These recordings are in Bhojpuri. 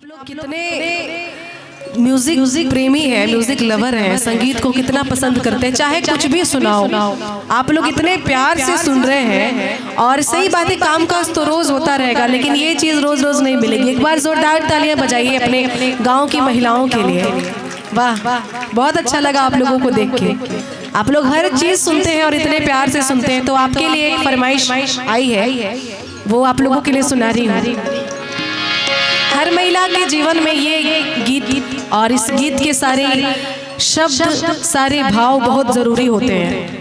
लोग कितने म्यूजिक प्रेमी है, म्यूजिक लवर है, संगीत को कितना पसंद करते हैं, चाहे कुछ भी सुनाओ आप लोग इतने प्यार से सुन रहे हैं। और सही बात है, काम काज तो रोज होता रहेगा, लेकिन ये चीज रोज रोज नहीं मिलेगी। एक बार जोरदार तालियां बजाइए अपने गांव की महिलाओं के लिए। वाह, बहुत अच्छा लगा आप लोगों को देख के। आप लोग हर चीज सुनते हैं और इतने प्यार से सुनते हैं, तो आपके लिए एक फरमाइश आई है, वो आप लोगों के लिए सुना रही हूँ। हर महिला के जीवन में ये गीत और इस गीत के सारे शब्द, सारे भाव बहुत जरूरी होते हैं।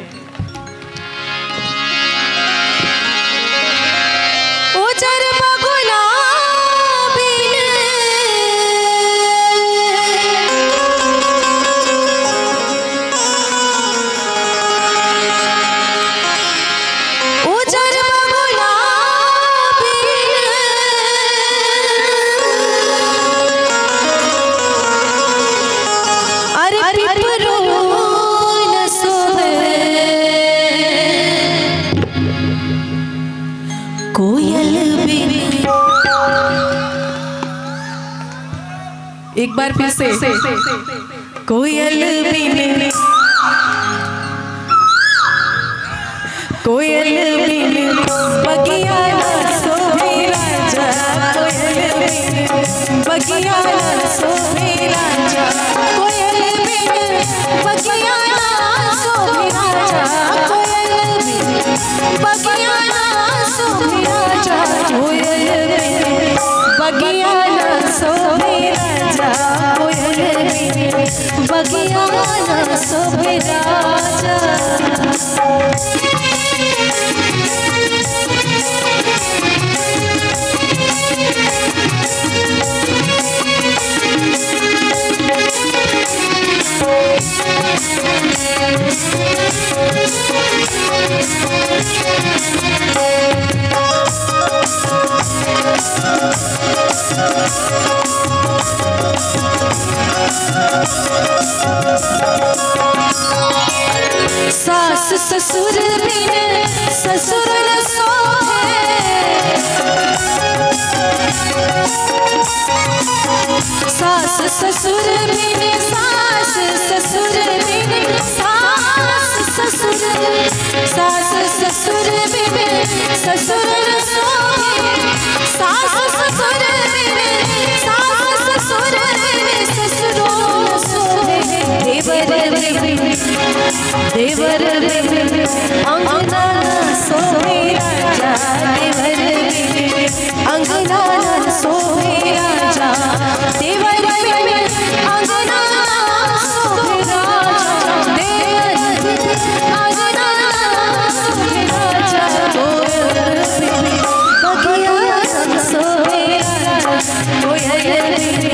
एक बार फिर से, कोयल बिन, कोयल बिन बगिया न सोहे राजा, कोयल बिन बगिया न सोहे राजा, कोयल बिन बगिया न सोहे राजा, कोयल बिन बगिया न सोहे राजा, कोयल बिन बगिया न सोहे राजा, कोयल बिन बगिया न सोहे राजा। सास ससुर बिन ससुर न सोहे, सास ससुर बिन सास ससुर बिन सास ससुर, सास ससुर बिन ससुर न सोहे, सास ससुर बिन सास ससुर बिन ससुरो न सोहे, देवर बिन देवर बिन अंगना न सोहे राजा, देवर बिन अंगना न सोहे राजा, देवर बिन अंगना न सोहे राजा, देवर बिन अंगना न सोहे राजा, कोयल बिन बगिया न सोहे राजा, कोयल बिन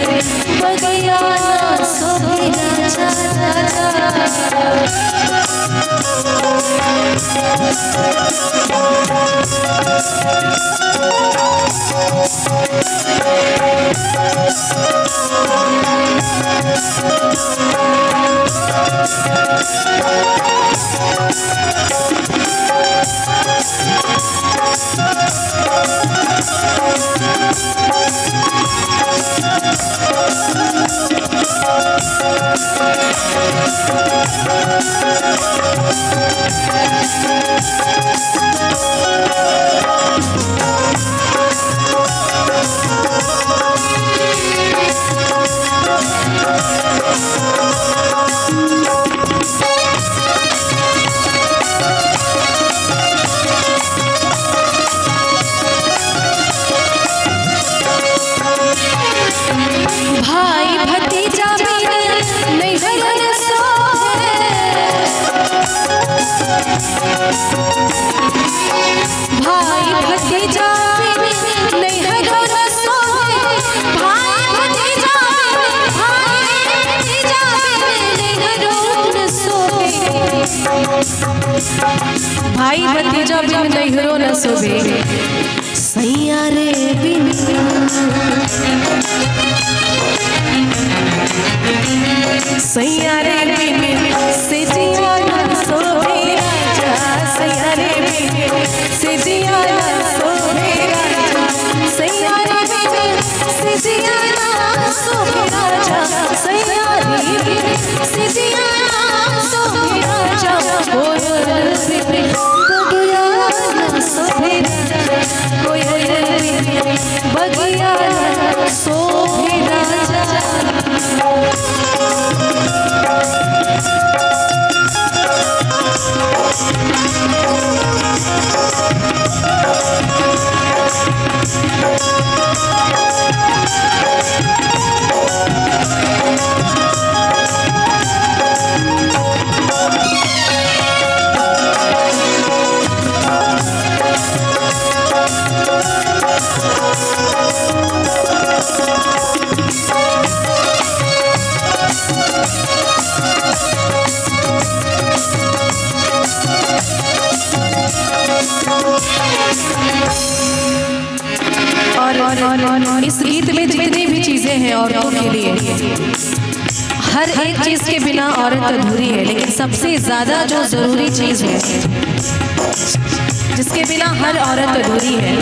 बगिया न सोहे राजा। भाई भतीजा बिन नैहर न सोहे, भाई भतीजा बिन नैहर न सोहे, भाई भतीजा बिन नैहर न सोहे, भाई भतीजा बिन नैहरो न सोहे, सैया रे बिन सैया रे बिन सिजिया न सोहे राजा, सैया रे बिन सिजिया न सोहे राजा, सैया रे बिन सिजिया न शोभे राजा सैयारी बिन सिधिया शोभे राजा कोयल बिन बगिया शोभे राजा कोयल बिन बगिया शोभे राजा। और इस गीत में जितनी भी चीजें हैं औरतों के लिए, हर एक चीज के बिना औरत अधूरी है, लेकिन सबसे ज्यादा जो जरूरी चीज है जिसके बिना हर औरत अधूरी है,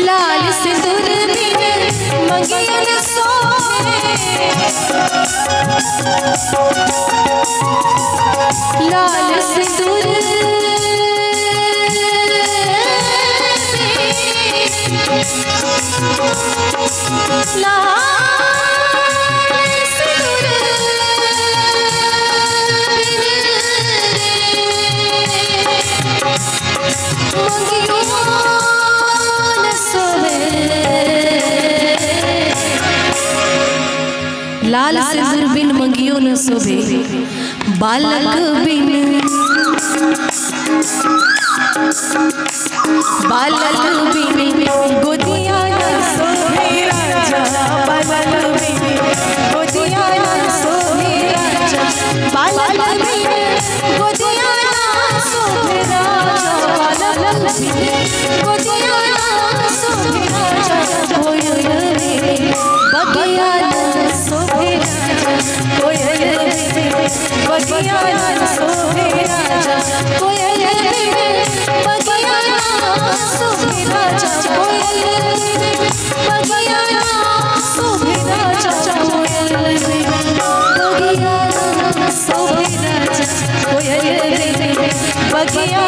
लाल सिंदूर बिन मंगियन सोहे, लाल सिंदूर लाल सिंदूर बिन मंगियो न शोभे, बालक बिन गोदिया न शोभे राजा, बालक बिन गोदिया न शोभे राजा, बालक बिन गोदिया न शोभे राजा, बालक बिन गोदिया न शोभे राजा, कोयल बिन बगिया न शोभे राजा, कोयल बिन बगिया न शोभे राजा, कोयल बिन बगिया न शोभे राजा, कोयल बिन बगिया न शोभे राजा, कोयल बिन बगिया न शोभे राजा, कोयल बिन बगिया